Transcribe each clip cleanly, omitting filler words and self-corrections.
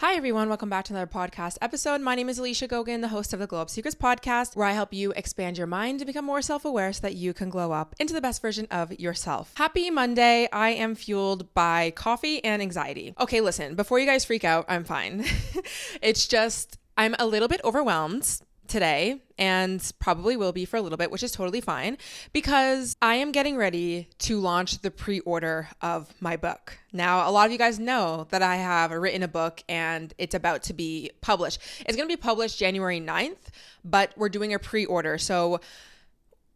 Hi everyone, welcome back to another podcast episode. My name is Alicia Gogan, the host of the Glow Up Secrets podcast, where I help you expand your mind to become more self-aware so that you can glow up into the best version of yourself. Happy Monday. I am fueled by coffee and anxiety. Okay, listen, before you guys freak out, I'm fine. It's just, I'm a little bit overwhelmed today and probably will be for a little bit, which is totally fine because I am getting ready to launch the pre-order of my book. Now, a lot of you guys know that I have written a book and it's about to be published. It's going to be published January 9th, but we're doing a pre-order. So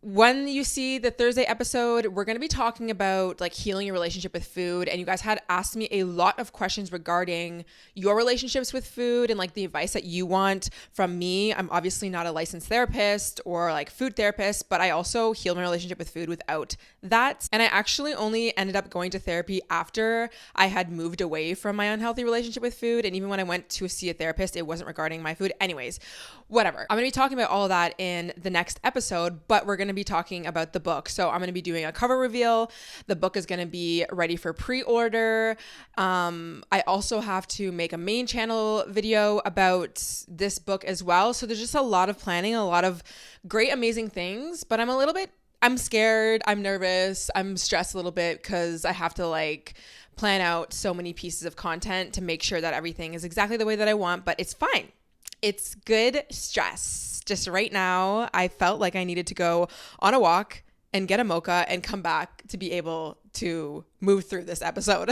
when you see the Thursday episode, we're going to be talking about like healing your relationship with food. And you guys had asked me a lot of questions regarding your relationships with food and like the advice that you want from me. I'm obviously not a licensed therapist or like food therapist, but I also heal my relationship with food without that. And I actually only ended up going to therapy after I had moved away from my unhealthy relationship with food. And even when I went to see a therapist, it wasn't regarding my food. Anyways, whatever. I'm going to be talking about all of that in the next episode, but we're going to be talking about the book. So I'm going to be doing a cover reveal. The book is going to be ready for pre-order. I also have to make a main channel video about this book as well. So there's just a lot of planning, a lot of great, amazing things, but I'm scared. I'm nervous. I'm stressed a little bit because I have to like plan out so many pieces of content to make sure that everything is exactly the way that I want, but it's fine. It's good stress. Just right now, I felt like I needed to go on a walk and get a mocha and come back to be able to move through this episode.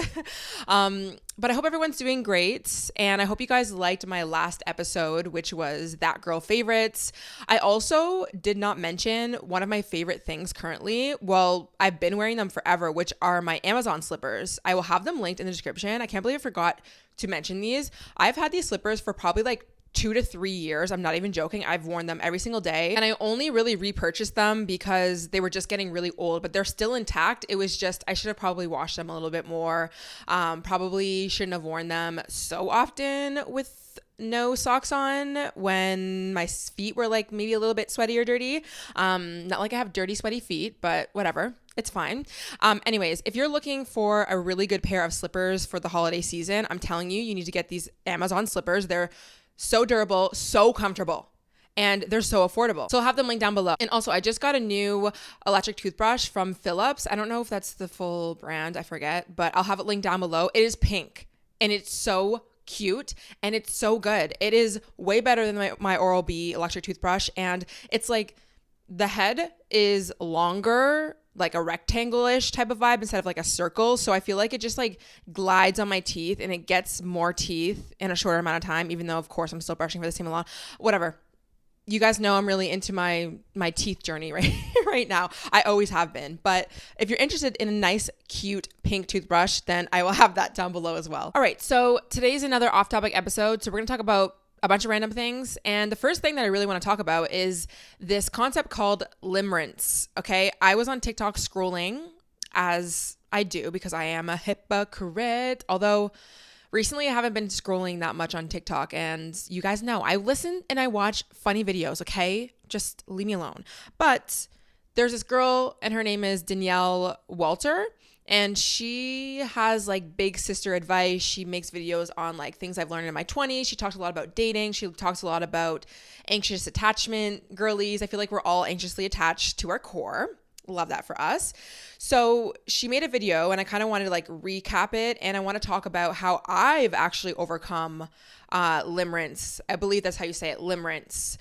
But I hope everyone's doing great. And I hope you guys liked my last episode, which was That Girl Favorites. I also did not mention one of my favorite things currently. Well, I've been wearing them forever, which are my Amazon slippers. I will have them linked in the description. I can't believe I forgot to mention these. I've had these slippers for probably like 2 to 3 years. I'm not even joking. I've worn them every single day. And I only really repurchased them because they were just getting really old, but they're still intact. It was just, I should have probably washed them a little bit more. Probably shouldn't have worn them so often with no socks on when my feet were like maybe a little bit sweaty or dirty. Not like I have dirty, sweaty feet, but whatever. It's fine. Anyways, if you're looking for a really good pair of slippers for the holiday season, I'm telling you, you need to get these Amazon slippers. They're so durable, so comfortable, and they're so affordable. So I'll have them linked down below. And also, I just got a new electric toothbrush from Philips. I don't know if that's the full brand, I forget, but I'll have it linked down below. It is pink, and it's so cute, and it's so good. It is way better than my Oral-B electric toothbrush, and it's like the head is longer, like a rectangle-ish type of vibe instead of like a circle. So I feel like it just like glides on my teeth and it gets more teeth in a shorter amount of time, even though of course I'm still brushing for the same amount. Whatever. You guys know I'm really into my teeth journey right now. I always have been. But if you're interested in a nice, cute pink toothbrush, then I will have that down below as well. All right. So today's another off-topic episode. So we're going to talk about a bunch of random things. And the first thing that I really want to talk about is this concept called limerence. Okay. I was on TikTok scrolling, as I do because I am a hypocrite. Although recently I haven't been scrolling that much on TikTok, and you guys know I listen and I watch funny videos. Okay. Just leave me alone. But there's this girl and her name is Danielle Walter. And she has like big sister advice. She makes videos on like things I've learned in my 20s. She talks a lot about dating. She talks a lot about anxious attachment girlies. I feel like we're all anxiously attached to our core. Love that for us. So she made a video and I kind of wanted to like recap it. And I want to talk about how I've actually overcome limerence. I believe that's how you say it, limerence,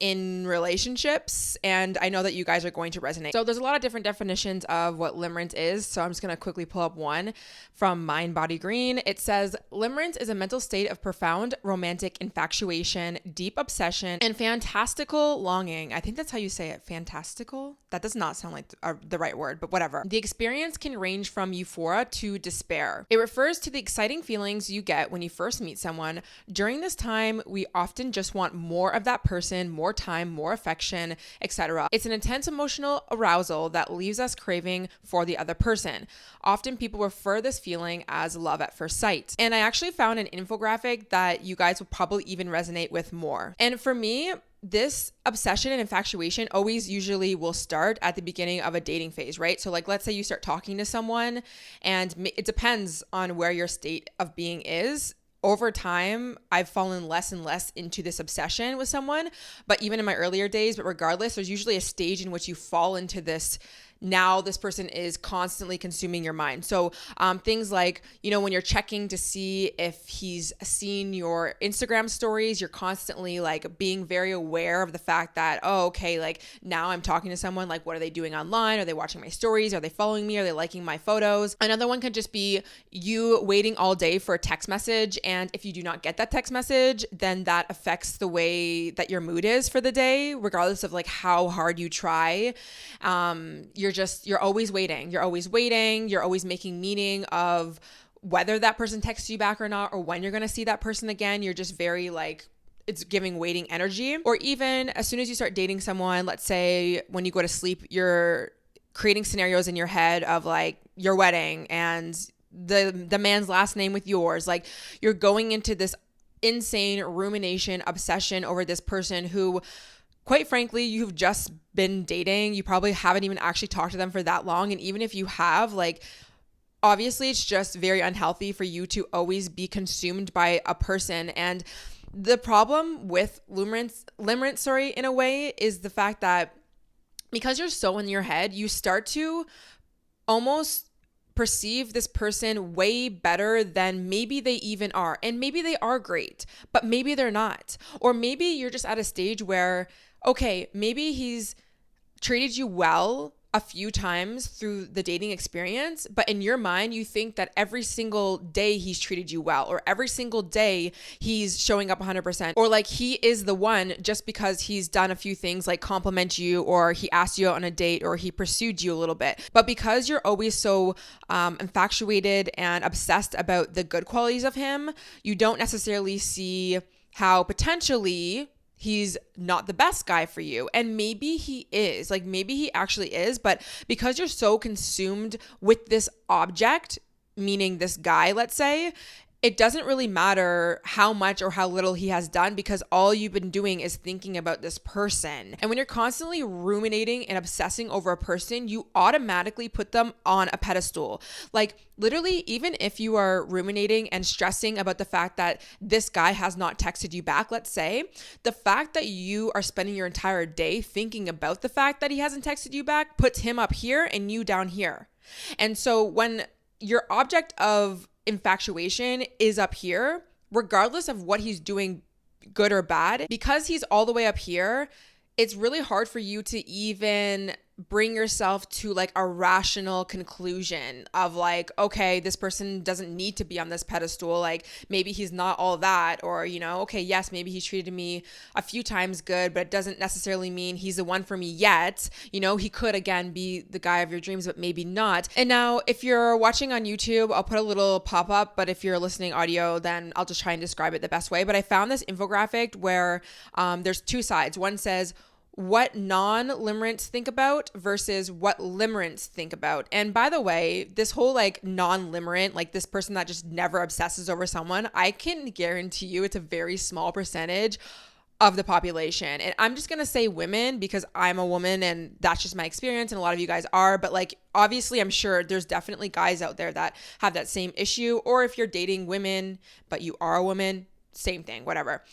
in relationships. And I know that you guys are going to resonate. So there's a lot of different definitions of what limerence is. So I'm just going to quickly pull up one from Mind Body Green. It says, limerence is a mental state of profound romantic infatuation, deep obsession, and fantastical longing. I think that's how you say it. Fantastical? That does not sound like the right word, but whatever. The experience can range from euphoria to despair. It refers to the exciting feelings you get when you first meet someone. During this time, we often just want more of that person, more time, more affection, etc. It's an intense emotional arousal that leaves us craving for the other person. Often people refer this feeling as love at first sight. And I actually found an infographic that you guys would probably even resonate with more. And for me, this obsession and infatuation always usually will start at the beginning of a dating phase, right? So like, let's say you start talking to someone and it depends on where your state of being is. over time, I've fallen less and less into this obsession with someone, but even in my earlier days, but regardless, there's usually a stage in which you fall into this. Now this person is constantly consuming your mind. So things like, when you're checking to see if he's seen your Instagram stories, you're constantly like being very aware of the fact that, oh, okay, like now I'm talking to someone, like what are they doing online? Are they watching my stories? Are they following me? Are they liking my photos? Another one could just be you waiting all day for a text message. And if you do not get that text message, then that affects the way that your mood is for the day, regardless of like how hard you try. You're always waiting. You're always making meaning of whether that person texts you back or not, or when you're going to see that person again. You're just very like, it's giving waiting energy. Or even as soon as you start dating someone, let's say when you go to sleep, you're creating scenarios in your head of like your wedding and the man's last name with yours. Like you're going into this insane rumination, obsession over this person who, quite frankly, you've just been dating. You probably haven't even actually talked to them for that long. And even if you have, like, obviously it's just very unhealthy for you to always be consumed by a person. And the problem with limerence, in a way, is the fact that because you're so in your head, you start to almost perceive this person way better than maybe they even are. And maybe they are great, but maybe they're not. Or maybe you're just at a stage where, okay, maybe he's treated you well a few times through the dating experience, but in your mind, you think that every single day he's treated you well, or every single day he's showing up 100%, or like he is the one just because he's done a few things like compliment you, or he asked you out on a date, or he pursued you a little bit. But because you're always so infatuated and obsessed about the good qualities of him, you don't necessarily see how potentially he's not the best guy for you. And maybe he is, like maybe he actually is, but because you're so consumed with this object, meaning this guy, let's say, it doesn't really matter how much or how little he has done, because all you've been doing is thinking about this person. And when you're constantly ruminating and obsessing over a person, you automatically put them on a pedestal. Like literally, even if you are ruminating and stressing about the fact that this guy has not texted you back, let's say, the fact that you are spending your entire day thinking about the fact that he hasn't texted you back puts him up here and you down here. And so when your object of infatuation is up here, regardless of what he's doing, good or bad, because he's all the way up here, it's really hard for you to even bring yourself to like a rational conclusion of like, okay, this person doesn't need to be on this pedestal. Like maybe he's not all that, or, okay, yes, maybe he treated me a few times good, but it doesn't necessarily mean he's the one for me yet. He could again be the guy of your dreams, but maybe not. And now if you're watching on YouTube, I'll put a little pop-up, but if you're listening audio, then I'll just try and describe it the best way. But I found this infographic where there's two sides. One says what non-limerence think about versus what limerence think about. And by the way, this whole like non-limerent, like this person that just never obsesses over someone, I can guarantee you it's a very small percentage of the population. And I'm just going to say women because I'm a woman and that's just my experience, and a lot of you guys are, but like obviously I'm sure there's definitely guys out there that have that same issue, or if you're dating women but you are a woman, same thing, whatever.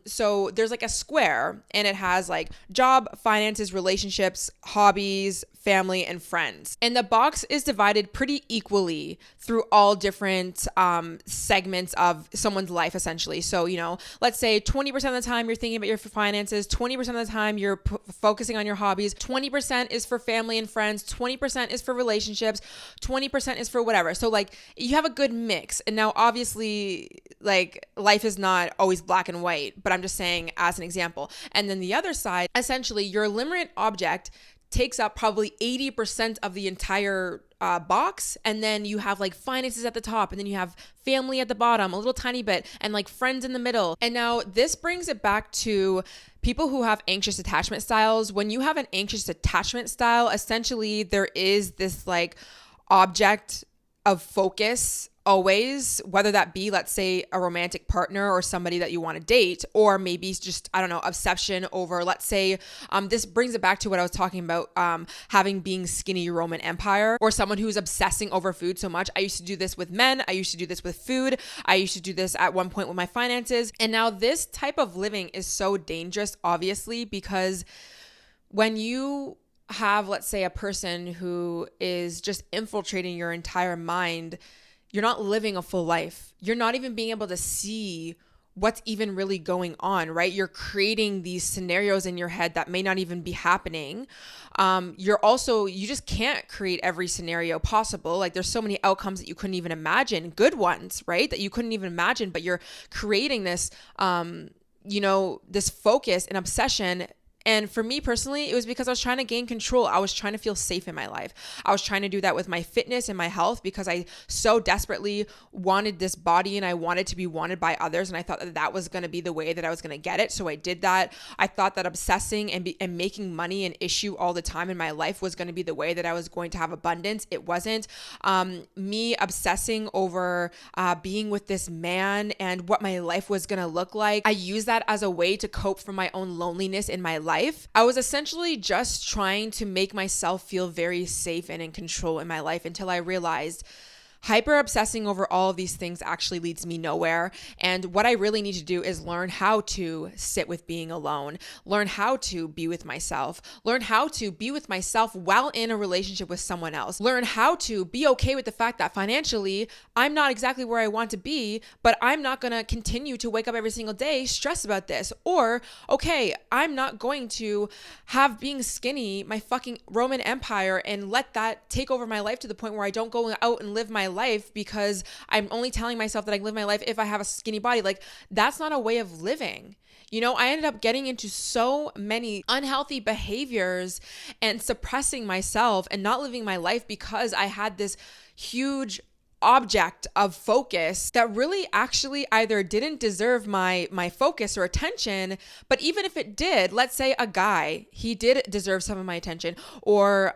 So there's like a square and it has like job, finances, relationships, hobbies, family, and friends. And the box is divided pretty equally through all different segments of someone's life, essentially. So, let's say 20% of the time you're thinking about your finances, 20% of the time you're focusing on your hobbies, 20% is for family and friends, 20% is for relationships, 20% is for whatever. So like you have a good mix. And now obviously like life is not always black and white, but I'm just saying as an example. And then the other side, essentially your limerent object takes up probably 80% of the entire box, and then you have like finances at the top, and then you have family at the bottom, a little tiny bit, and like friends in the middle. And now this brings it back to people who have anxious attachment styles. When you have an anxious attachment style, essentially there is this like object of focus always, whether that be, let's say, a romantic partner or somebody that you want to date, or maybe just, I don't know, obsession over, let's say, this brings it back to what I was talking about, having being skinny Roman Empire, or someone who's obsessing over food so much. I used to do this with men. I used to do this with food. I used to do this at one point with my finances. And now this type of living is so dangerous, obviously, because when you have, let's say, a person who is just infiltrating your entire mind, you're not living a full life. You're not even being able to see what's even really going on, right? You're creating these scenarios in your head that may not even be happening. You just can't create every scenario possible. Like, there's so many outcomes that you couldn't even imagine, good ones, right? That you couldn't even imagine, but you're creating this, this focus and obsession. And for me personally, it was because I was trying to gain control. I was trying to feel safe in my life. I was trying to do that with my fitness and my health because I so desperately wanted this body and I wanted to be wanted by others. And I thought that that was going to be the way that I was going to get it. So I did that. I thought that obsessing and making money an issue all the time in my life was going to be the way that I was going to have abundance. It wasn't. Me obsessing over being with this man and what my life was going to look like, I used that as a way to cope for my own loneliness in my life. I was essentially just trying to make myself feel very safe and in control in my life until I realized hyper obsessing over all of these things actually leads me nowhere. And what I really need to do is learn how to sit with being alone, learn how to be with myself, learn how to be with myself while in a relationship with someone else, learn how to be okay with the fact that financially, I'm not exactly where I want to be, but I'm not going to continue to wake up every single day stressed about this. Or, okay, I'm not going to have being skinny my fucking Roman Empire and let that take over my life to the point where I don't go out and live my life because I'm only telling myself that I can live my life if I have a skinny body. Like, that's not a way of living. I ended up getting into so many unhealthy behaviors and suppressing myself and not living my life because I had this huge object of focus that really actually either didn't deserve my focus or attention, but even if it did, let's say a guy, he did deserve some of my attention, or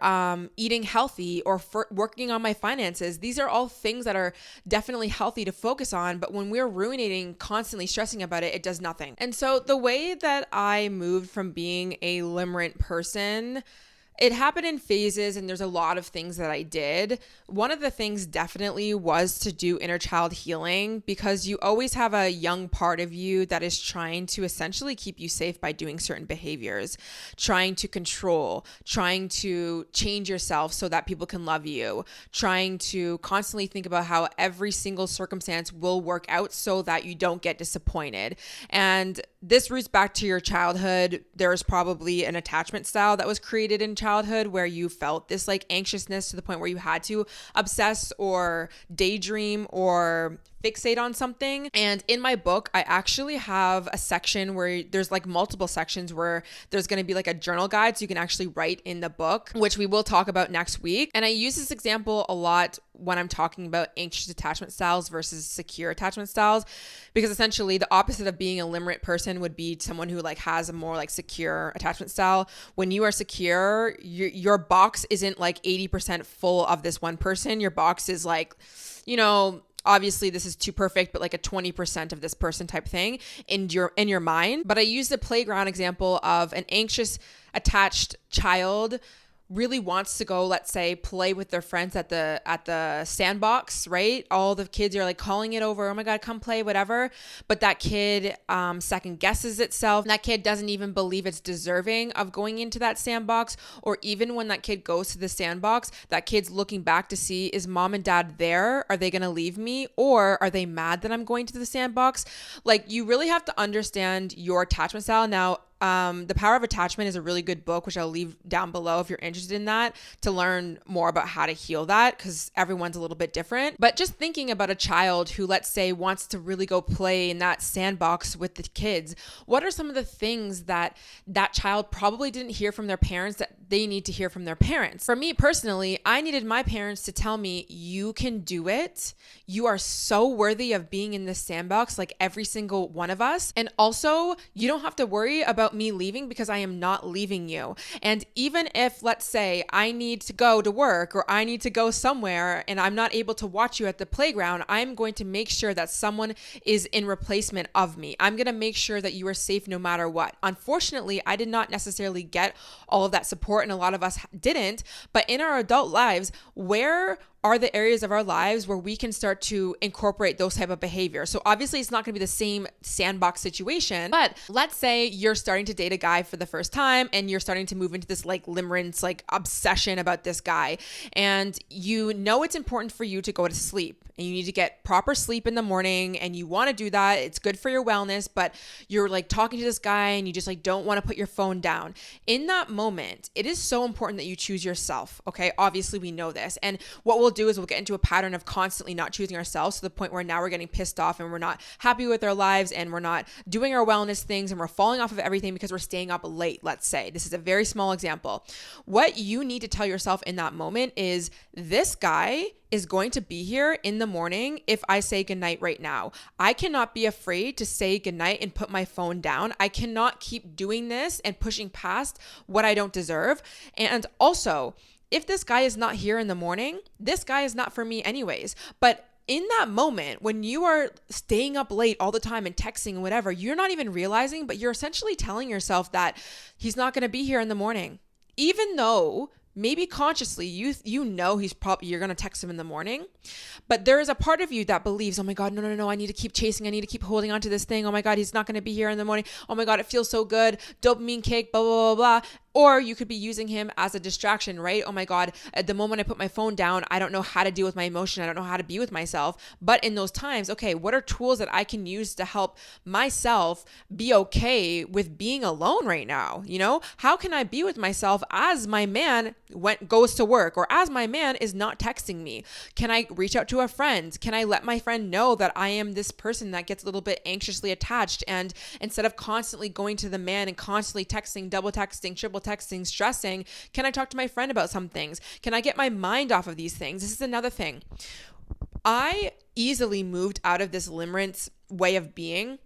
eating healthy, or working on my finances. These are all things that are definitely healthy to focus on, but when we're ruminating, constantly stressing about it, it does nothing. And so the way that I moved from being a limerent person, it happened in phases, and there's a lot of things that I did. One of the things definitely was to do inner child healing, because you always have a young part of you that is trying to essentially keep you safe by doing certain behaviors, trying to control, trying to change yourself so that people can love you, trying to constantly think about how every single circumstance will work out so that you don't get disappointed. And this roots back to your childhood. There's probably an attachment style that was created in childhood where you felt this like anxiousness to the point where you had to obsess or daydream or fixate on something. And in my book, I actually have a section where there's like multiple sections where there's going to be like a journal guide, so you can actually write in the book, which we will talk about next week. And I use this example a lot when I'm talking about anxious attachment styles versus secure attachment styles, because essentially the opposite of being a limerent person would be someone who like has a more like secure attachment style. When you are secure, your box isn't like 80% full of this one person. Your box is like, obviously this is too perfect, but like a 20% of this person type thing in your mind. But I use the playground example of an anxious attached child really wants to go, let's say, play with their friends at the sandbox, right? All the kids are like calling it over, oh my God, come play, whatever. But that kid second guesses itself. That kid doesn't even believe it's deserving of going into that sandbox. Or even when that kid goes to the sandbox, that kid's looking back to see, is mom and dad there? Are they going to leave me? Or are they mad that I'm going to the sandbox? Like, you really have to understand your attachment style. Now, The Power of Attachment is a really good book, which I'll leave down below if you're interested in that, to learn more about how to heal that, because everyone's a little bit different. But just thinking about a child who, let's say, wants to really go play in that sandbox with the kids, what are some of the things that that child probably didn't hear from their parents that they need to hear from their parents. For me personally, I needed my parents to tell me, you can do it. You are so worthy of being in this sandbox, like every single one of us. And also, you don't have to worry about me leaving because I am not leaving you. And even if, let's say, I need to go to work or I need to go somewhere and I'm not able to watch you at the playground, I'm going to make sure that someone is in replacement of me. I'm going to make sure that you are safe no matter what. Unfortunately, I did not necessarily get all of that support, and a lot of us didn't. But in our adult lives, where are the areas of our lives where we can start to incorporate those type of behavior? So obviously it's not going to be the same sandbox situation, but let's say you're starting to date a guy for the first time and you're starting to move into this like limerence, like obsession about this guy. And you know it's important for you to go to sleep and you need to get proper sleep in the morning and you want to do that. It's good for your wellness, but you're like talking to this guy and you just like don't want to put your phone down. In that moment, it is so important that you choose yourself. Okay. Obviously we know this. And what we'll do is we'll get into a pattern of constantly not choosing ourselves to the point where now we're getting pissed off and we're not happy with our lives and we're not doing our wellness things and we're falling off of everything because we're staying up late. Let's say this is a very small example. What you need to tell yourself in that moment is, this guy is going to be here in the morning if I say goodnight right now. I cannot be afraid to say goodnight and put my phone down. I cannot keep doing this and pushing past what I don't deserve. And also, if this guy is not here in the morning, this guy is not for me anyways. But in that moment, when you are staying up late all the time and texting and whatever, you're not even realizing, but you're essentially telling yourself that he's not going to be here in the morning. Even though maybe consciously you know you're going to text him in the morning, but there is a part of you that believes, oh my God, no, I need to keep chasing. I need to keep holding on to this thing. Oh my God, he's not going to be here in the morning. Oh my God, it feels so good. Dopamine kick, blah, blah, blah, blah. Or you could be using him as a distraction, right? Oh my God, at the moment I put my phone down, I don't know how to deal with my emotion. I don't know how to be with myself. But in those times, okay, what are tools that I can use to help myself be okay with being alone right now? You know, how can I be with myself as my man goes to work or as my man is not texting me? Can I reach out to a friend? Can I let my friend know that I am this person that gets a little bit anxiously attached, and instead of constantly going to the man and constantly texting, double texting, triple texting, stressing, can I talk to my friend about some things? Can I get my mind off of these things? This is another thing. I easily moved out of this limerence way of being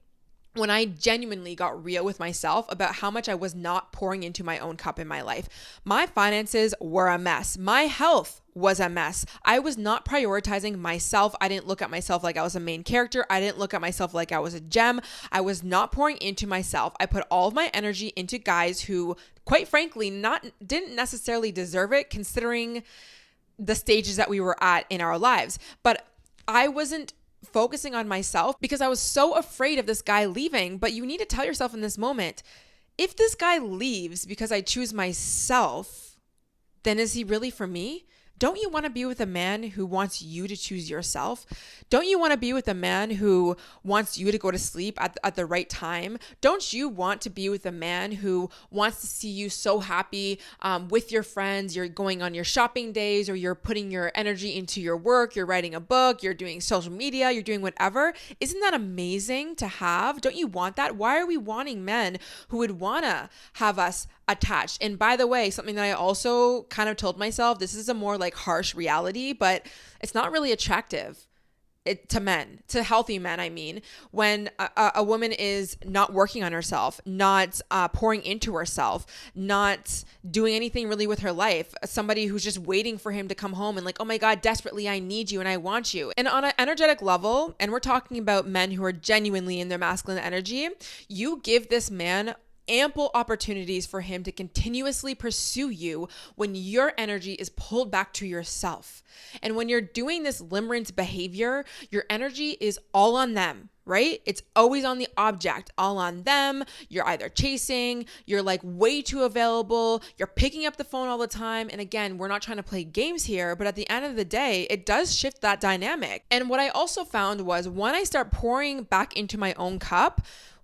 when I genuinely got real with myself about how much I was not pouring into my own cup in my life. My finances were a mess. My health was a mess. I was not prioritizing myself. I didn't look at myself like I was a main character. I didn't look at myself like I was a gem. I was not pouring into myself. I put all of my energy into guys who, quite frankly, didn't necessarily deserve it, considering the stages that we were at in our lives. But I wasn't focusing on myself because I was so afraid of this guy leaving. But you need to tell yourself in this moment, if this guy leaves because I choose myself, then is he really for me? Don't you want to be with a man who wants you to choose yourself? Don't you want to be with a man who wants you to go to sleep at the right time? Don't you want to be with a man who wants to see you so happy with your friends? You're going on your shopping days, or you're putting your energy into your work, you're writing a book, you're doing social media, you're doing whatever. Isn't that amazing to have? Don't you want that? Why are we wanting men who would want to have us attached? And by the way, something that I also kind of told myself, this is a more like harsh reality, but it's not really attractive to men, to healthy men. I mean, when a woman is not working on herself, not pouring into herself, not doing anything really with her life, somebody who's just waiting for him to come home and like, oh my God, desperately, I need you and I want you. And on an energetic level, and we're talking about men who are genuinely in their masculine energy, you give this man ample opportunities for him to continuously pursue you when your energy is pulled back to yourself. And when you're doing this limerence behavior, your energy is all on them, right? It's always on the object, all on them. You're either chasing, you're like way too available, you're picking up the phone all the time. And again, we're not trying to play games here, but at the end of the day, it does shift that dynamic. And what I also found was when I start pouring back into my own cup,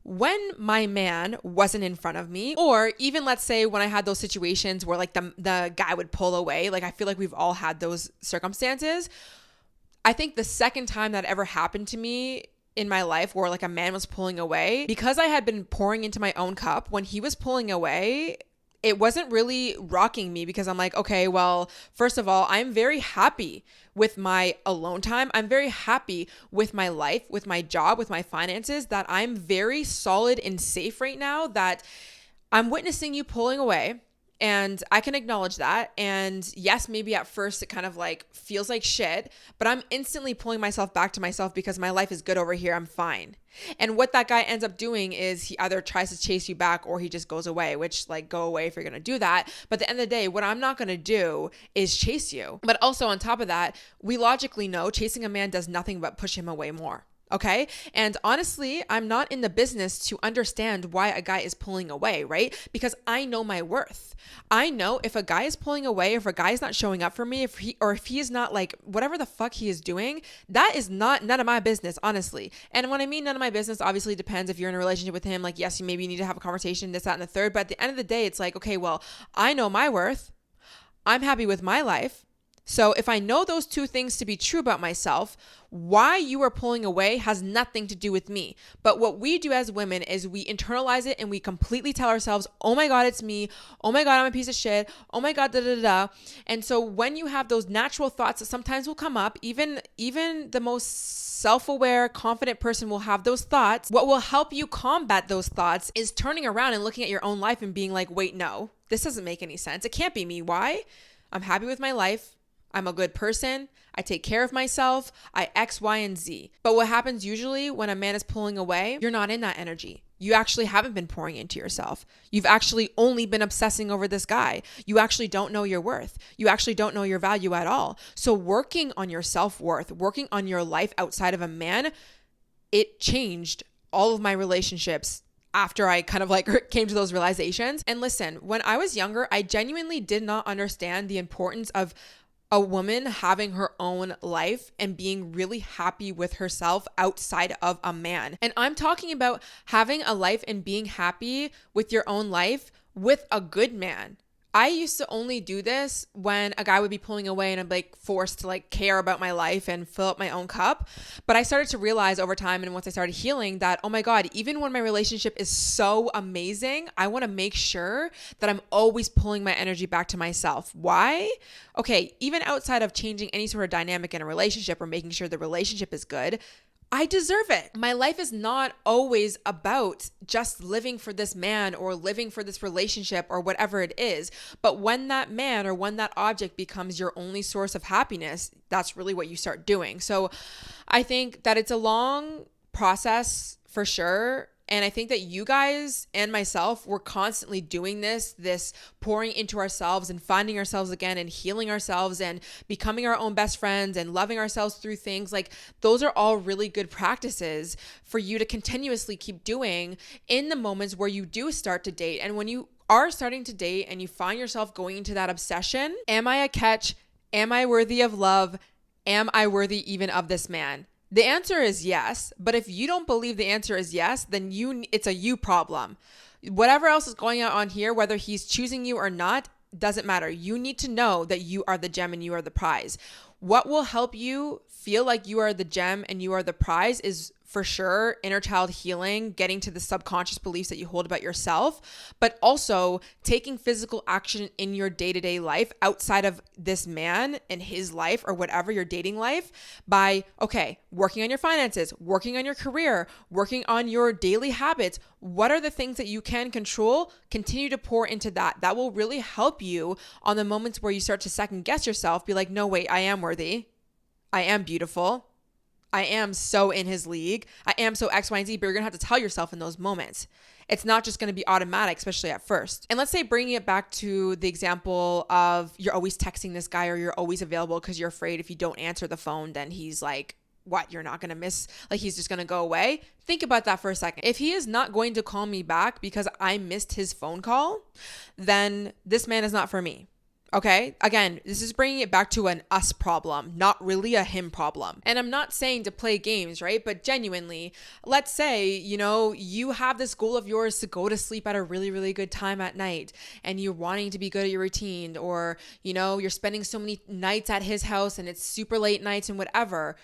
when my man wasn't in front of me, or even let's say when I had those situations where like the guy would pull away, like I feel like we've all had those circumstances. I think the second time that ever happened to me in my life where like a man was pulling away, because I had been pouring into my own cup, when he was pulling away, it wasn't really rocking me because I'm like, okay, well, first of all, I'm very happy with my alone time. I'm very happy with my life, with my job, with my finances, that I'm very solid and safe right now, that I'm witnessing you pulling away. And I can acknowledge that. And yes, maybe at first it kind of like feels like shit, but I'm instantly pulling myself back to myself because my life is good over here. I'm fine. And what that guy ends up doing is he either tries to chase you back or he just goes away, which like go away if you're going to do that. But at the end of the day, what I'm not going to do is chase you. But also on top of that, we logically know chasing a man does nothing but push him away more. Okay. And honestly, I'm not in the business to understand why a guy is pulling away, right? Because I know my worth. I know if a guy is pulling away, if a guy is not showing up for me, if he is not like whatever the fuck he is doing, that is none of my business, honestly. And when I mean none of my business, obviously depends if you're in a relationship with him. Like, yes, you maybe need to have a conversation, this, that, and the third. But at the end of the day, it's like, okay, well, I know my worth. I'm happy with my life. So if I know those two things to be true about myself, why you are pulling away has nothing to do with me. But what we do as women is we internalize it and we completely tell ourselves, oh my God, it's me. Oh my God, I'm a piece of shit. Oh my God, da da da. And so when you have those natural thoughts that sometimes will come up, even the most self-aware, confident person will have those thoughts. What will help you combat those thoughts is turning around and looking at your own life and being like, wait, no, this doesn't make any sense. It can't be me. Why? I'm happy with my life. I'm a good person. I take care of myself. I X, Y, and Z. But what happens usually when a man is pulling away, you're not in that energy. You actually haven't been pouring into yourself. You've actually only been obsessing over this guy. You actually don't know your worth. You actually don't know your value at all. So working on your self-worth, working on your life outside of a man, it changed all of my relationships after I kind of like came to those realizations. And listen, when I was younger, I genuinely did not understand the importance of a woman having her own life and being really happy with herself outside of a man. And I'm talking about having a life and being happy with your own life with a good man. I used to only do this when a guy would be pulling away and I'm like forced to like care about my life and fill up my own cup. But I started to realize over time and once I started healing that, oh my God, even when my relationship is so amazing, I want to make sure that I'm always pulling my energy back to myself. Why? Okay, even outside of changing any sort of dynamic in a relationship or making sure the relationship is good, I deserve it. My life is not always about just living for this man or living for this relationship or whatever it is. But when that man or when that object becomes your only source of happiness, that's really what you start doing. So I think that it's a long process for sure. And I think that you guys and myself, we're constantly doing this pouring into ourselves and finding ourselves again and healing ourselves and becoming our own best friends and loving ourselves through things. Like those are all really good practices for you to continuously keep doing in the moments where you do start to date. And when you are starting to date and you find yourself going into that obsession, am I a catch? Am I worthy of love? Am I worthy even of this man? The answer is yes, but if you don't believe the answer is yes, then it's a you problem. Whatever else is going on here, whether he's choosing you or not, doesn't matter. You need to know that you are the gem and you are the prize. What will help you feel like you are the gem and you are the prize is for sure inner child healing, getting to the subconscious beliefs that you hold about yourself, but also taking physical action in your day-to-day life outside of this man and his life or whatever your dating life by, okay, working on your finances, working on your career, working on your daily habits. What are the things that you can control? Continue to pour into that. That will really help you on the moments where you start to second guess yourself, be like, no, wait, I am worthy. I am beautiful. I am so in his league. I am so X, Y, and Z, but you're going to have to tell yourself in those moments. It's not just going to be automatic, especially at first. And let's say bringing it back to the example of you're always texting this guy or you're always available because you're afraid if you don't answer the phone, then he's like, what, you're not going to miss, like he's just going to go away? Think about that for a second. If he is not going to call me back because I missed his phone call, then this man is not for me. Okay, again, this is bringing it back to an us problem, not really a him problem. And I'm not saying to play games, right? But genuinely, let's say, you have this goal of yours to go to sleep at a really, really good time at night and you're wanting to be good at your routine, or, you're spending so many nights at his house and it's super late nights and whatever.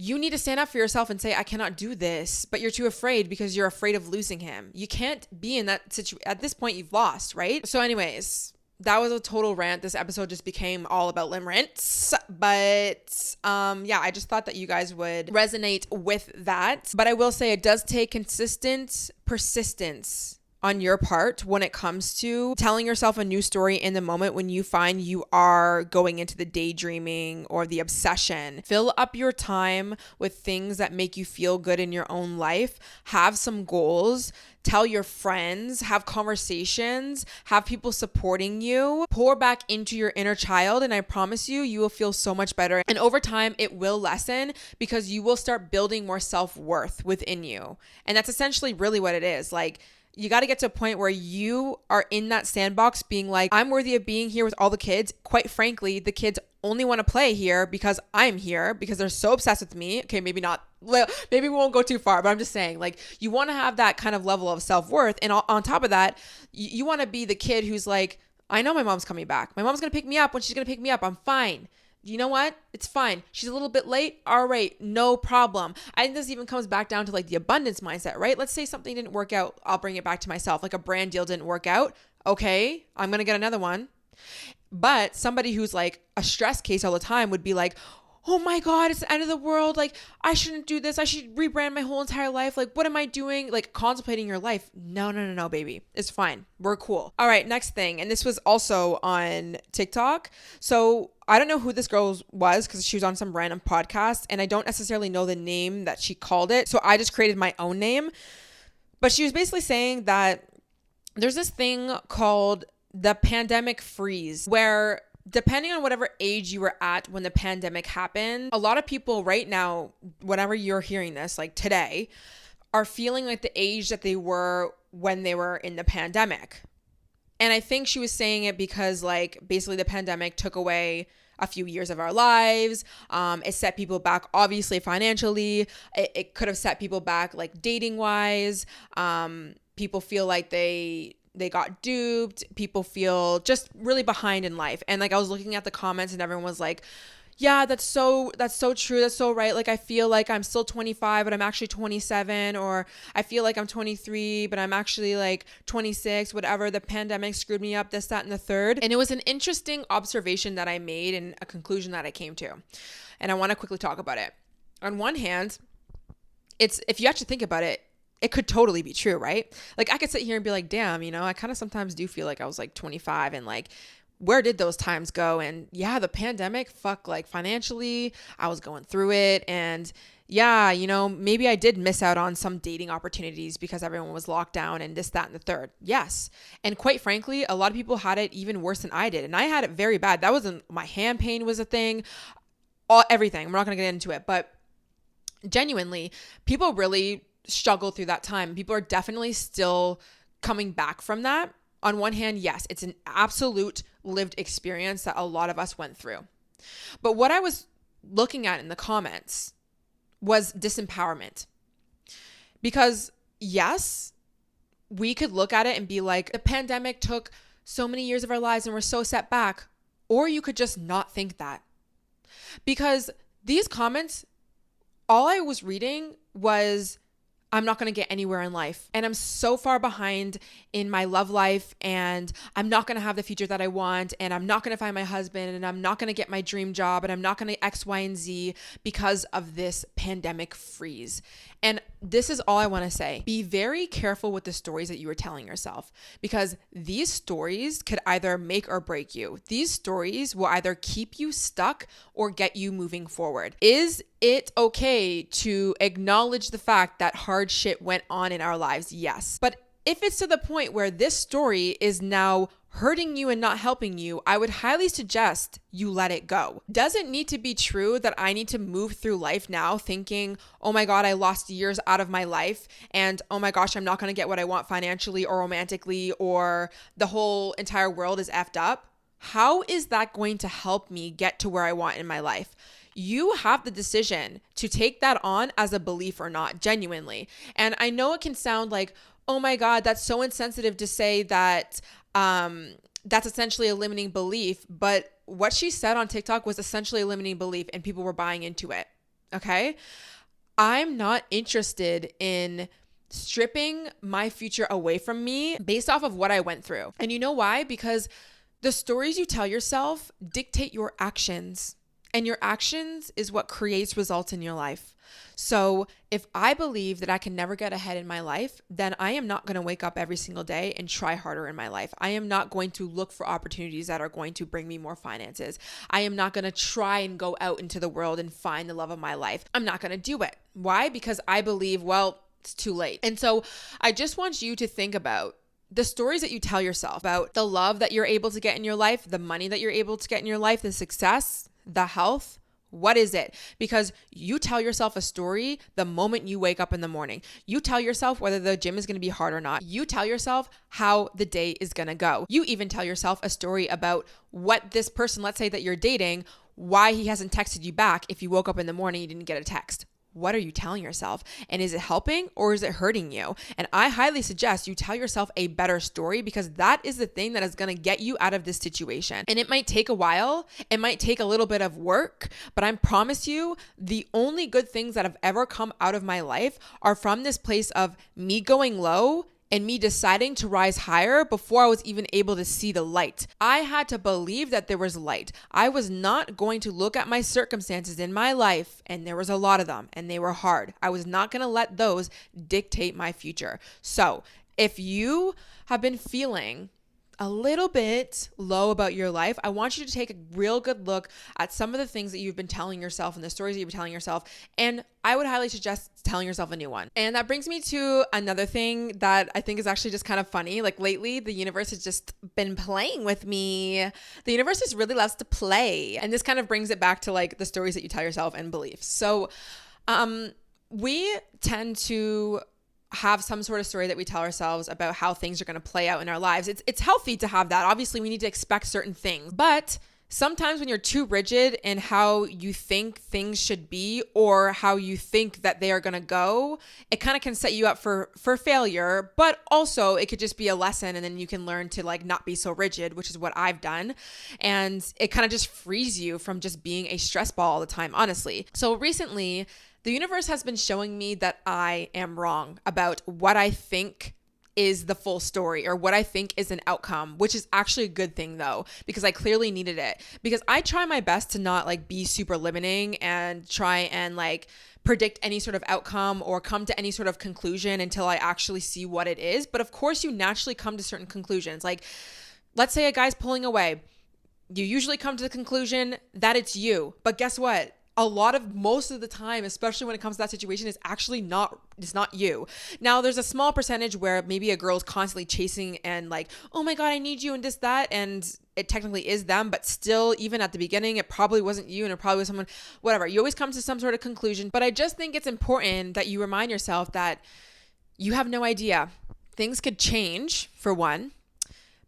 You need to stand up for yourself and say, I cannot do this, but you're too afraid because you're afraid of losing him. You can't be in that situation. At this point, you've lost, right? So anyways, that was a total rant. This episode just became all about limerence. But yeah, I just thought that you guys would resonate with that. But I will say it does take consistent persistence on your part when it comes to telling yourself a new story in the moment when you find you are going into the daydreaming or the obsession. Fill up your time with things that make you feel good in your own life. Have some goals. Tell your friends, have conversations, have people supporting you, pour back into your inner child. And I promise you, you will feel so much better. And over time, it will lessen because you will start building more self-worth within you. And that's essentially really what it is. Like, you got to get to a point where you are in that sandbox being like, I'm worthy of being here with all the kids. Quite frankly, the kids only want to play here because I'm here, because they're so obsessed with me. Okay, maybe not. Well, maybe we won't go too far, but I'm just saying, like, you want to have that kind of level of self-worth. And on top of that, you want to be the kid who's like, I know my mom's coming back. My mom's going to pick me up when she's going to pick me up. I'm fine. You know what? It's fine. She's a little bit late. All right, no problem. I think this even comes back down to like the abundance mindset, right? Let's say something didn't work out. I'll bring it back to myself. Like a brand deal didn't work out. Okay, I'm going to get another one. But somebody who's like a stress case all the time would be like, oh my God, it's the end of the world. Like, I shouldn't do this. I should rebrand my whole entire life. Like, what am I doing? Like, contemplating your life. No, baby. It's fine. We're cool. All right, next thing. And this was also on TikTok. So I don't know who this girl was because she was on some random podcast and I don't necessarily know the name that she called it. So I just created my own name. But she was basically saying that there's this thing called the pandemic freeze where depending on whatever age you were at when the pandemic happened, a lot of people right now, whenever you're hearing this, like today, are feeling like the age that they were when they were in the pandemic. And I think she was saying it because like basically the pandemic took away a few years of our lives. It set people back, obviously financially. It could have set people back like dating wise. People feel like they got duped. People feel just really behind in life. And like I was looking at the comments and everyone was like, yeah, that's so true. That's so right. Like I feel like I'm still 25, but I'm actually 27, or I feel like I'm 23, but I'm actually like 26, whatever. The pandemic screwed me up, this, that, and the third. And it was an interesting observation that I made and a conclusion that I came to. And I want to quickly talk about it. On one hand, if you actually think about it, it could totally be true, right? Like I could sit here and be like, damn, I kind of sometimes do feel like I was like 25 and like, where did those times go? And yeah, the pandemic, like financially, I was going through it. And yeah, maybe I did miss out on some dating opportunities because everyone was locked down and this, that, and the third. Yes. And quite frankly, a lot of people had it even worse than I did. And I had it very bad. That wasn't, my hand pain was a thing, everything. We're not going to get into it, but genuinely, people really struggle through that time. People are definitely still coming back from that. On one hand, yes, it's an absolute lived experience that a lot of us went through. But what I was looking at in the comments was disempowerment. Because yes, we could look at it and be like, the pandemic took so many years of our lives and we're so set back. Or you could just not think that. Because these comments, all I was reading was, I'm not going to get anywhere in life. And I'm so far behind in my love life. And I'm not going to have the future that I want. And I'm not going to find my husband. And I'm not going to get my dream job. And I'm not going to X, Y, and Z because of this pandemic freeze. And this is all I want to say. Be very careful with the stories that you are telling yourself, because these stories could either make or break you. These stories will either keep you stuck or get you moving forward. Is it okay to acknowledge the fact that hard shit went on in our lives? Yes. But if it's to the point where this story is now hurting you and not helping you, I would highly suggest you let it go. Does it need to be true that I need to move through life now thinking, oh my God, I lost years out of my life, and oh my gosh, I'm not going to get what I want financially or romantically, or the whole entire world is effed up? How is that going to help me get to where I want in my life? You have the decision to take that on as a belief or not, genuinely. And I know it can sound like, oh my God, that's so insensitive to say that that's essentially a limiting belief. But what she said on TikTok was essentially a limiting belief and people were buying into it. Okay. I'm not interested in stripping my future away from me based off of what I went through. And you know why? Because the stories you tell yourself dictate your actions, and your actions is what creates results in your life. So if I believe that I can never get ahead in my life, then I am not going to wake up every single day and try harder in my life. I am not going to look for opportunities that are going to bring me more finances. I am not going to try and go out into the world and find the love of my life. I'm not going to do it. Why? Because I believe, well, it's too late. And so I just want you to think about the stories that you tell yourself about the love that you're able to get in your life, the money that you're able to get in your life, the success, the health. What is it? Because you tell yourself a story the moment you wake up in the morning. You tell yourself whether the gym is going to be hard or not. You tell yourself how the day is going to go. You even tell yourself a story about what this person, let's say that you're dating, why he hasn't texted you back if you woke up in the morning, you didn't get a text. What are you telling yourself? And is it helping or is it hurting you? And I highly suggest you tell yourself a better story, because that is the thing that is going to get you out of this situation. And it might take a while. It might take a little bit of work, but I promise you, the only good things that have ever come out of my life are from this place of me going low and me deciding to rise higher before I was even able to see the light. I had to believe that there was light. I was not going to look at my circumstances in my life, and there was a lot of them, and they were hard. I was not going to let those dictate my future. So if you have been feeling a little bit low about your life, I want you to take a real good look at some of the things that you've been telling yourself and the stories that you've been telling yourself. And I would highly suggest telling yourself a new one. And that brings me to another thing that I think is actually just kind of funny. Like lately, the universe has just been playing with me. The universe just really loves to play. And this kind of brings it back to like the stories that you tell yourself and beliefs. So we tend to have some sort of story that we tell ourselves about how things are going to play out in our lives. It's healthy to have that. Obviously, we need to expect certain things, but sometimes when you're too rigid in how you think things should be or how you think that they are going to go, it kind of can set you up for failure, but also it could just be a lesson, and then you can learn to like not be so rigid, which is what I've done. And it kind of just frees you from just being a stress ball all the time, honestly. So recently, the universe has been showing me that I am wrong about what I think is the full story or what I think is an outcome, which is actually a good thing though, because I clearly needed it. Because I try my best to not like be super limiting and try and like predict any sort of outcome or come to any sort of conclusion until I actually see what it is. But of course, you naturally come to certain conclusions. Like, let's say a guy's pulling away. You usually come to the conclusion that it's you. But guess what? Most of the time, especially when it comes to that situation, it's not you. Now, there's a small percentage where maybe a girl's constantly chasing and like, oh my God, I need you and this, that. And it technically is them, but still, even at the beginning, it probably wasn't you and it probably was someone, whatever. You always come to some sort of conclusion. But I just think it's important that you remind yourself that you have no idea. Things could change, for one.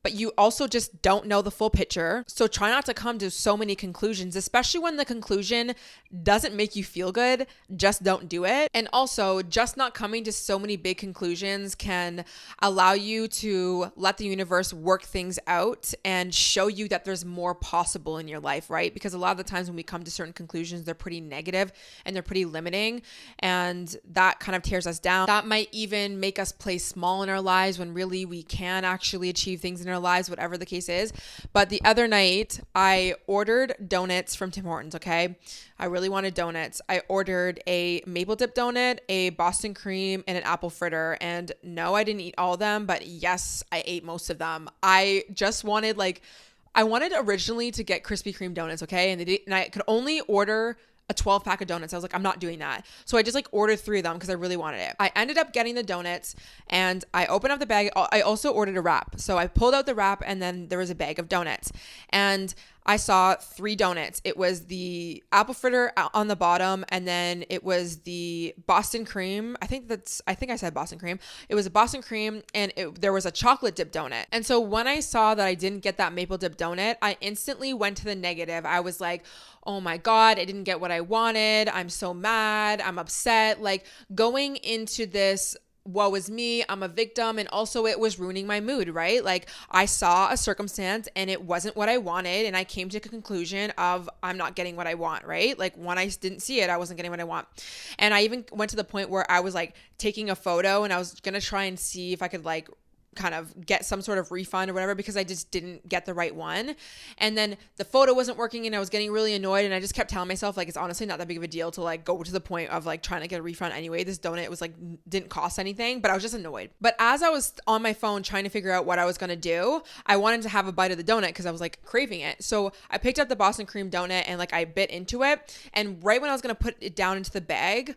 But you also just don't know the full picture. So try not to come to so many conclusions, especially when the conclusion doesn't make you feel good. Just don't do it. And also, just not coming to so many big conclusions can allow you to let the universe work things out and show you that there's more possible in your life, right? Because a lot of the times when we come to certain conclusions, they're pretty negative and they're pretty limiting, and that kind of tears us down. That might even make us play small in our lives when really we can actually achieve things in our lives, whatever the case is. But the other night I ordered donuts from Tim Hortons. Okay. I really wanted donuts. I ordered a maple dip donut, a Boston cream, and an apple fritter. And no, I didn't eat all of them, but yes, I ate most of them. I just wanted I wanted originally to get Krispy Kreme donuts. Okay. And I could only order a 12 pack of donuts. I was like, I'm not doing that. So I just ordered 3 of them because I really wanted it. I ended up getting the donuts and I opened up the bag. I also ordered a wrap. So I pulled out the wrap and then there was a bag of donuts and I saw 3 donuts. It was the apple fritter on the bottom, and then it was the Boston cream. I think I said Boston cream. It was a Boston cream, and there was a chocolate dip donut. And so when I saw that I didn't get that maple dip donut, I instantly went to the negative. I was like, oh my God, I didn't get what I wanted. I'm so mad. I'm upset. Like, going into this woe is me, I'm a victim. And also it was ruining my mood, right? Like I saw a circumstance and it wasn't what I wanted. And I came to a conclusion of I'm not getting what I want, right? Like when I didn't see it, I wasn't getting what I want. And I even went to the point where I was like taking a photo and I was going to try and see if I could like kind of get some sort of refund or whatever, because I just didn't get the right one. And then the photo wasn't working and I was getting really annoyed, and I just kept telling myself like, it's honestly not that big of a deal to like go to the point of like trying to get a refund anyway. This donut was like didn't cost anything, but I was just annoyed. But as I was on my phone trying to figure out what I was going to do, I wanted to have a bite of the donut because I was like craving it. So I picked up the Boston cream donut and like I bit into it, and right when I was going to put it down into the bag,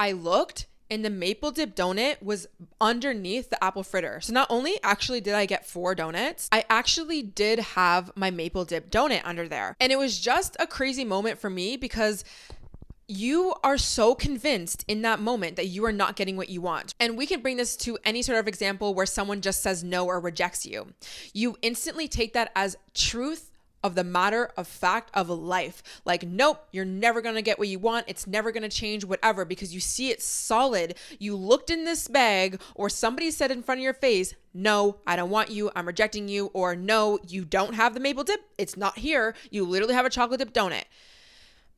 I looked and the maple dip donut was underneath the apple fritter. So not only actually did I get 4 donuts, I actually did have my maple dip donut under there. And it was just a crazy moment for me because you are so convinced in that moment that you are not getting what you want. And we can bring this to any sort of example where someone just says no or rejects you. You instantly take that as truth of the matter of fact of life. Like, nope, you're never going to get what you want. It's never going to change, whatever, because you see it solid. You looked in this bag, or somebody said in front of your face, no, I don't want you, I'm rejecting you, or no, you don't have the maple dip. It's not here. You literally have a chocolate dip donut.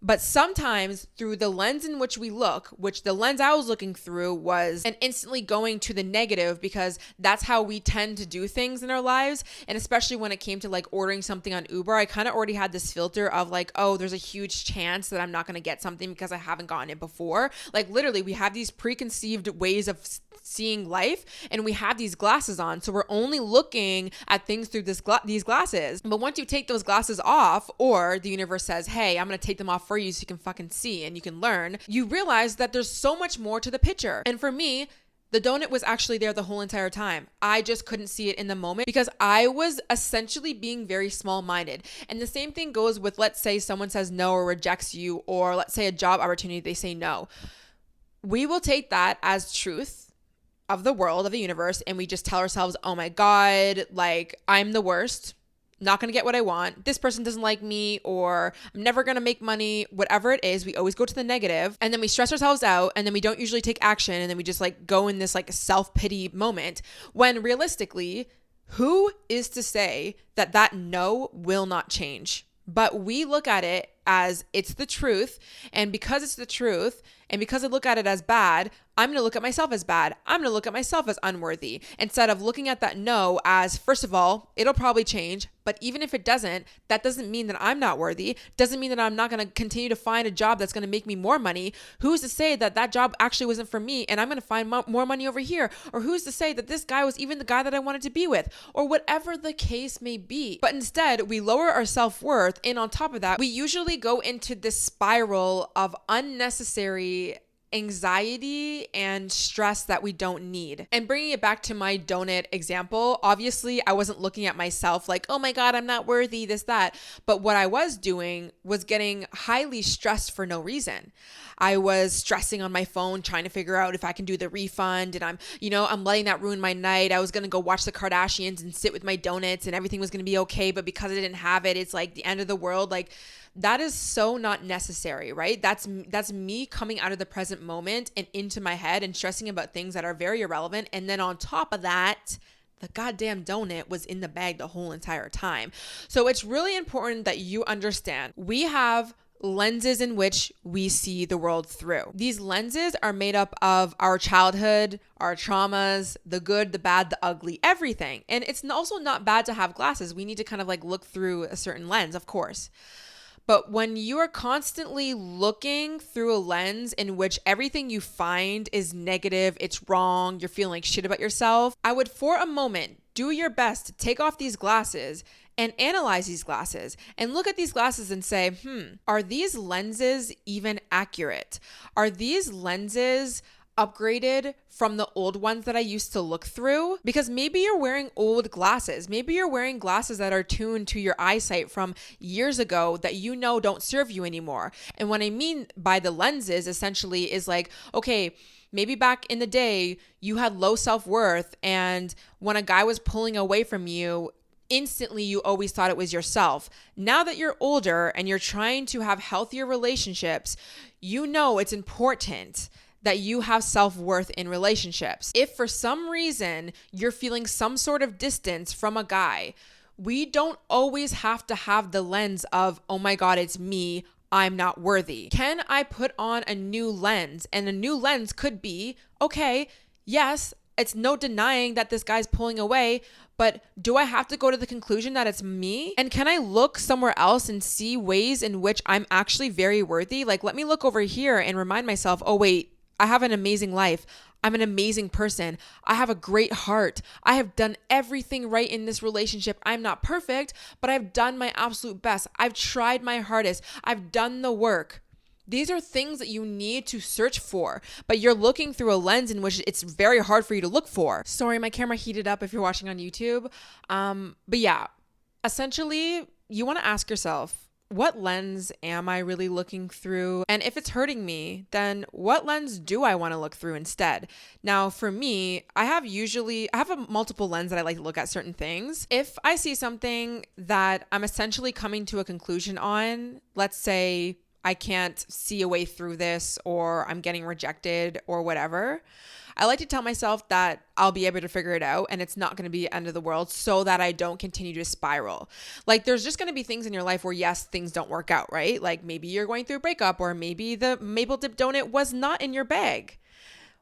But sometimes through the lens in which we look, which the lens I was looking through was and instantly going to the negative, because that's how we tend to do things in our lives. And especially when it came to like ordering something on Uber, I kind of already had this filter of like, oh, there's a huge chance that I'm not going to get something because I haven't gotten it before. Like literally we have these preconceived ways of seeing life, and we have these glasses on. So we're only looking at things through these glasses. But once you take those glasses off, or the universe says, hey, I'm going to take them off for you so you can fucking see and you can learn, you realize that there's so much more to the picture. And for me, the donut was actually there the whole entire time. I just couldn't see it in the moment because I was essentially being very small-minded. And the same thing goes with, let's say someone says no or rejects you, or let's say a job opportunity, they say no. We will take that as truth of the world, of the universe, and we just tell ourselves, oh my God, like I'm the worst, not going to get what I want, this person doesn't like me, or I'm never going to make money, whatever it is. We always go to the negative, and then we stress ourselves out, and then we don't usually take action, and then we just like go in this like self-pity moment, when realistically, who is to say that that no will not change? But we look at it as it's the truth, and because it's the truth, and because I look at it as bad, I'm going to look at myself as bad. I'm going to look at myself as unworthy, instead of looking at that no as, first of all, it'll probably change. But even if it doesn't, that doesn't mean that I'm not worthy. Doesn't mean that I'm not going to continue to find a job that's going to make me more money. Who's to say that that job actually wasn't for me and I'm going to find more money over here? Or who's to say that this guy was even the guy that I wanted to be with? Or whatever the case may be. But instead, we lower our self-worth. And on top of that, we usually go into this spiral of unnecessary anxiety and stress that we don't need. And bringing it back to my donut example, obviously I wasn't looking at myself like, oh my God, I'm not worthy, this, that. But what I was doing was getting highly stressed for no reason. I was stressing on my phone, trying to figure out if I can do the refund, and I'm letting that ruin my night. I was going to go watch the Kardashians and sit with my donuts and everything was going to be okay. But because I didn't have it, it's like the end of the world. Like, that is so not necessary, right? That's me coming out of the present moment and into my head and stressing about things that are very irrelevant. And then on top of that, the goddamn donut was in the bag the whole entire time. So it's really important that you understand we have lenses in which we see the world through. These lenses are made up of our childhood, our traumas, the good, the bad, the ugly, everything. And it's also not bad to have glasses. We need to kind of like look through a certain lens, of course. But when you are constantly looking through a lens in which everything you find is negative, it's wrong, you're feeling like shit about yourself, I would for a moment do your best to take off these glasses and analyze these glasses and look at these glasses and say, are these lenses even accurate? Are these lenses upgraded from the old ones that I used to look through? Because maybe you're wearing old glasses. Maybe you're wearing glasses that are tuned to your eyesight from years ago that don't serve you anymore. And what I mean by the lenses essentially is like, okay, maybe back in the day you had low self-worth, and when a guy was pulling away from you, instantly you always thought it was yourself. Now that you're older and you're trying to have healthier relationships, it's important that you have self-worth in relationships. If for some reason you're feeling some sort of distance from a guy, we don't always have to have the lens of, oh my God, it's me, I'm not worthy. Can I put on a new lens? And a new lens could be, okay, yes, it's no denying that this guy's pulling away, but do I have to go to the conclusion that it's me? And can I look somewhere else and see ways in which I'm actually very worthy? Like, let me look over here and remind myself, oh wait, I have an amazing life. I'm an amazing person. I have a great heart. I have done everything right in this relationship. I'm not perfect, but I've done my absolute best. I've tried my hardest. I've done the work. These are things that you need to search for, but you're looking through a lens in which it's very hard for you to look for. Sorry, my camera heated up if you're watching on YouTube. But yeah, essentially, you want to ask yourself, what lens am I really looking through? And if it's hurting me, then what lens do I want to look through instead? Now, for me, I have a multiple lens that I like to look at certain things. If I see something that I'm essentially coming to a conclusion on, let's say I can't see a way through this, or I'm getting rejected or whatever, I like to tell myself that I'll be able to figure it out and it's not going to be the end of the world, so that I don't continue to spiral. Like, there's just going to be things in your life where, yes, things don't work out, right? Like, maybe you're going through a breakup, or maybe the maple dip donut was not in your bag.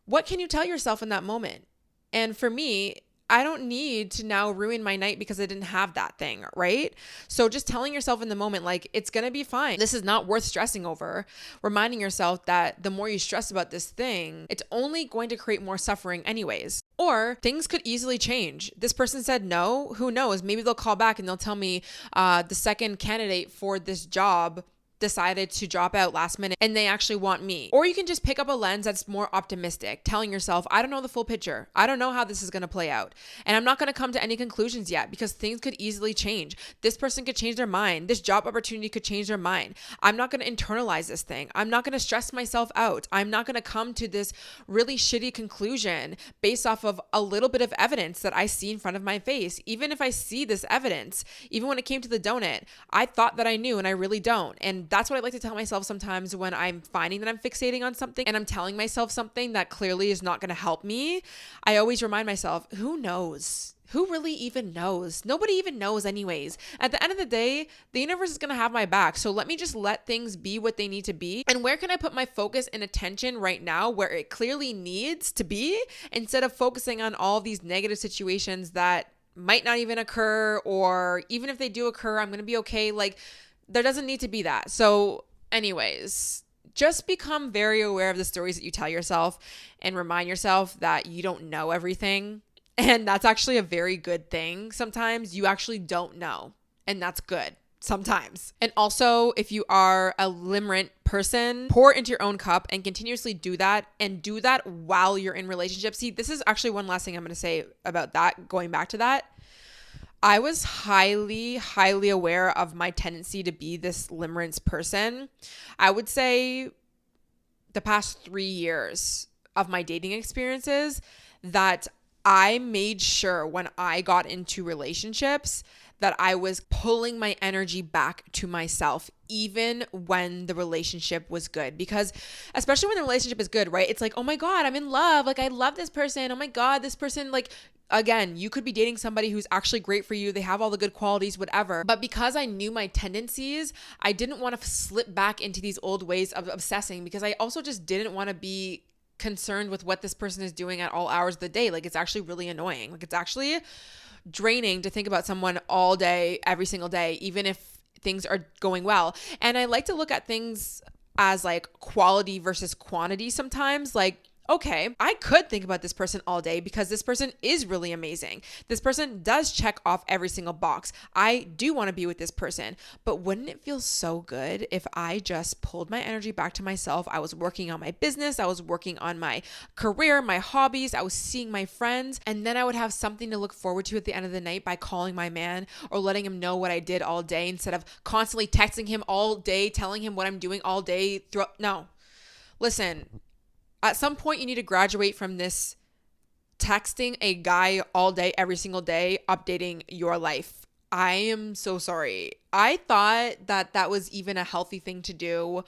What can you tell yourself in that moment? And for me, I don't need to now ruin my night because I didn't have that thing, right? So just telling yourself in the moment, like, it's going to be fine. This is not worth stressing over. Reminding yourself that the more you stress about this thing, it's only going to create more suffering anyways. Or things could easily change. This person said no, who knows? Maybe they'll call back and they'll tell me the second candidate for this job decided to drop out last minute and they actually want me. Or you can just pick up a lens that's more optimistic, telling yourself, I don't know the full picture. I don't know how this is going to play out. And I'm not going to come to any conclusions yet because things could easily change. This person could change their mind. This job opportunity could change their mind. I'm not going to internalize this thing. I'm not going to stress myself out. I'm not going to come to this really shitty conclusion based off of a little bit of evidence that I see in front of my face. Even if I see this evidence, even when it came to the donut, I thought that I knew and I really don't. And that's what I like to tell myself sometimes when I'm finding that I'm fixating on something and I'm telling myself something that clearly is not going to help me. I always remind myself, who knows? Who really even knows? Nobody even knows anyways. At the end of the day, the universe is going to have my back. So let me just let things be what they need to be. And where can I put my focus and attention right now where it clearly needs to be, instead of focusing on all these negative situations that might not even occur, or even if they do occur, I'm going to be okay. Like, there doesn't need to be that. So anyways, just become very aware of the stories that you tell yourself and remind yourself that you don't know everything. And that's actually a very good thing. Sometimes you actually don't know, and that's good sometimes. And also, if you are a limerent person, pour into your own cup and continuously do that, and do that while you're in relationships. See, this is actually one last thing I'm going to say about that, going back to that. I was highly, highly aware of my tendency to be this limerence person. I would say the past 3 years of my dating experiences that I made sure when I got into relationships that I was pulling my energy back to myself, even when the relationship was good. Because especially when the relationship is good, right? It's like, oh my God, I'm in love. Like, I love this person. Oh my God, this person, like, again, you could be dating somebody who's actually great for you. They have all the good qualities, whatever. But because I knew my tendencies, I didn't want to slip back into these old ways of obsessing, because I also just didn't want to be concerned with what this person is doing at all hours of the day. Like, it's actually really annoying. Like, it's actually draining to think about someone all day, every single day, even if things are going well. And I like to look at things as like quality versus quantity sometimes. Like, okay, I could think about this person all day because this person is really amazing. This person does check off every single box. I do want to be with this person, but wouldn't it feel so good if I just pulled my energy back to myself? I was working on my business. I was working on my career, my hobbies. I was seeing my friends, and then I would have something to look forward to at the end of the night by calling my man or letting him know what I did all day, instead of constantly texting him all day, telling him what I'm doing all day. No, listen. At some point, you need to graduate from this texting a guy all day, every single day, updating your life. I am so sorry. I thought that that was even a healthy thing to do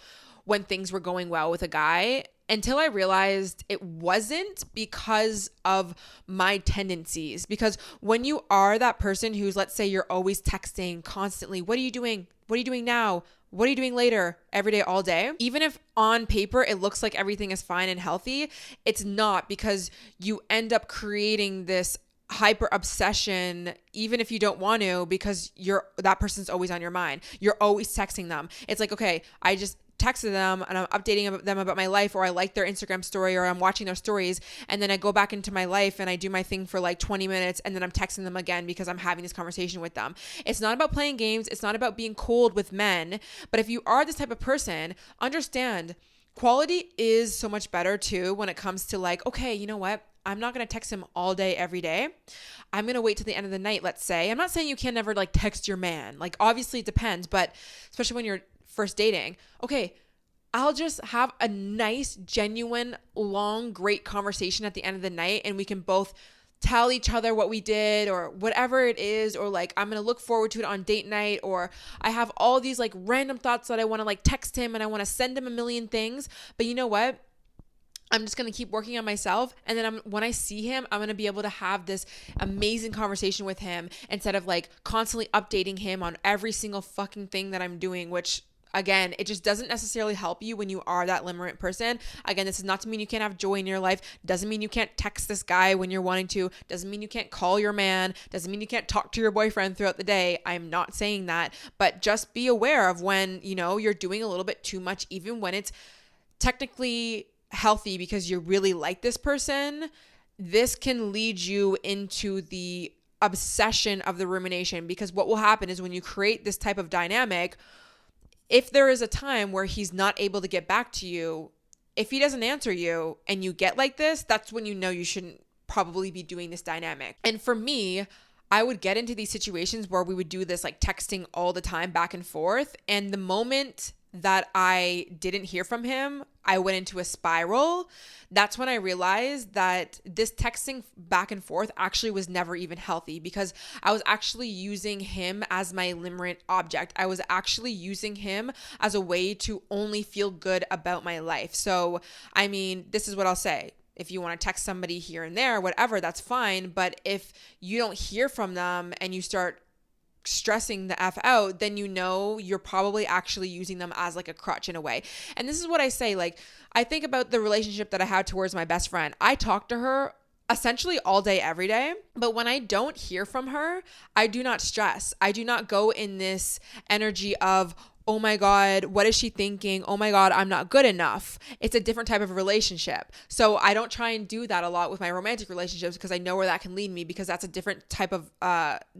when things were going well with a guy, until I realized it wasn't because of my tendencies. Because when you are that person who's, let's say you're always texting constantly, what are you doing? What are you doing now? What are you doing later? Every day, all day. Even if on paper it looks like everything is fine and healthy, it's not, because you end up creating this hyper obsession, even if you don't want to, because that person's always on your mind. You're always texting them. It's like, okay, I just texted them and I'm updating them about my life, or I like their Instagram story, or I'm watching their stories, and then I go back into my life and I do my thing for like 20 minutes, and then I'm texting them again because I'm having this conversation with them. It's not about playing games. It's not about being cold with men. But if you are this type of person, understand quality is so much better too when it comes to like, okay, you know what? I'm not going to text him all day, every day. I'm going to wait till the end of the night, let's say. I'm not saying you can never like text your man. Like, obviously it depends, but especially when you're first dating, okay, I'll just have a nice, genuine, long, great conversation at the end of the night, and we can both tell each other what we did or whatever it is, or like I'm going to look forward to it on date night, or I have all these like random thoughts that I want to like text him and I want to send him a million things. But you know what? I'm just going to keep working on myself. And then when I see him, I'm going to be able to have this amazing conversation with him instead of like constantly updating him on every single fucking thing that I'm doing, which again, it just doesn't necessarily help you when you are that limerent person. Again, this is not to mean you can't have joy in your life. Doesn't mean you can't text this guy when you're wanting to. Doesn't mean you can't call your man. Doesn't mean you can't talk to your boyfriend throughout the day. I'm not saying that, but just be aware of when, you're doing a little bit too much, even when it's technically healthy because you really like this person. This can lead you into the obsession of the rumination, because what will happen is when you create this type of dynamic, if there is a time where he's not able to get back to you, if he doesn't answer you and you get like this, that's when you know you shouldn't probably be doing this dynamic. And for me, I would get into these situations where we would do this like texting all the time back and forth. And the moment that I didn't hear from him, I went into a spiral. That's when I realized that this texting back and forth actually was never even healthy, because I was actually using him as my limerent object. I was actually using him as a way to only feel good about my life. So, I mean, this is what I'll say. If you want to text somebody here and there, whatever, that's fine. But if you don't hear from them and you start stressing the F out, then you're probably actually using them as like a crutch in a way. And this is what I say, like, I think about the relationship that I had towards my best friend. I talk to her essentially all day, every day. But when I don't hear from her, I do not stress. I do not go in this energy of, oh my God, what is she thinking? Oh my God, I'm not good enough. It's a different type of relationship. So I don't try and do that a lot with my romantic relationships, because I know where that can lead me, because that's a different type of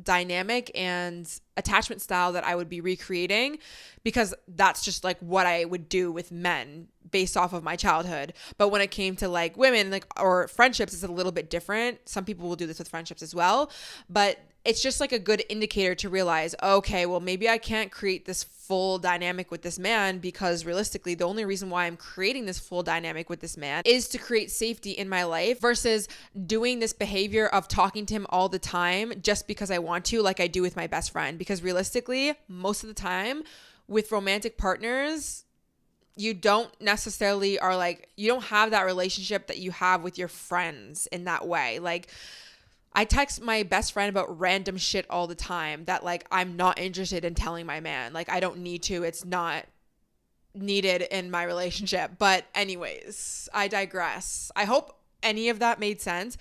dynamic and attachment style that I would be recreating, because that's just like what I would do with men based off of my childhood. But when it came to like women, like, or friendships, it's a little bit different. Some people will do this with friendships as well, but it's just like a good indicator to realize, okay, well, maybe I can't create this full dynamic with this man, because realistically, the only reason why I'm creating this full dynamic with this man is to create safety in my life, versus doing this behavior of talking to him all the time just because I want to, like I do with my best friend. Because realistically, most of the time with romantic partners, you don't necessarily you don't have that relationship that you have with your friends in that way. Like, I text my best friend about random shit all the time that like I'm not interested in telling my man. Like, I don't need to. It's not needed in my relationship. But anyways, I digress. I hope any of that made sense.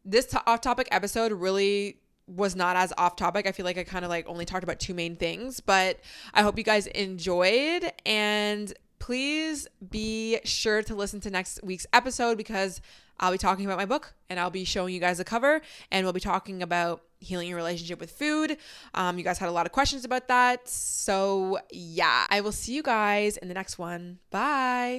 This off-topic episode really was not as off topic. I feel like I kind of like only talked about two main things, but I hope you guys enjoyed, and please be sure to listen to next week's episode, because I'll be talking about my book, and I'll be showing you guys a cover, and we'll be talking about healing your relationship with food. You guys had a lot of questions about that. So yeah, I will see you guys in the next one. Bye.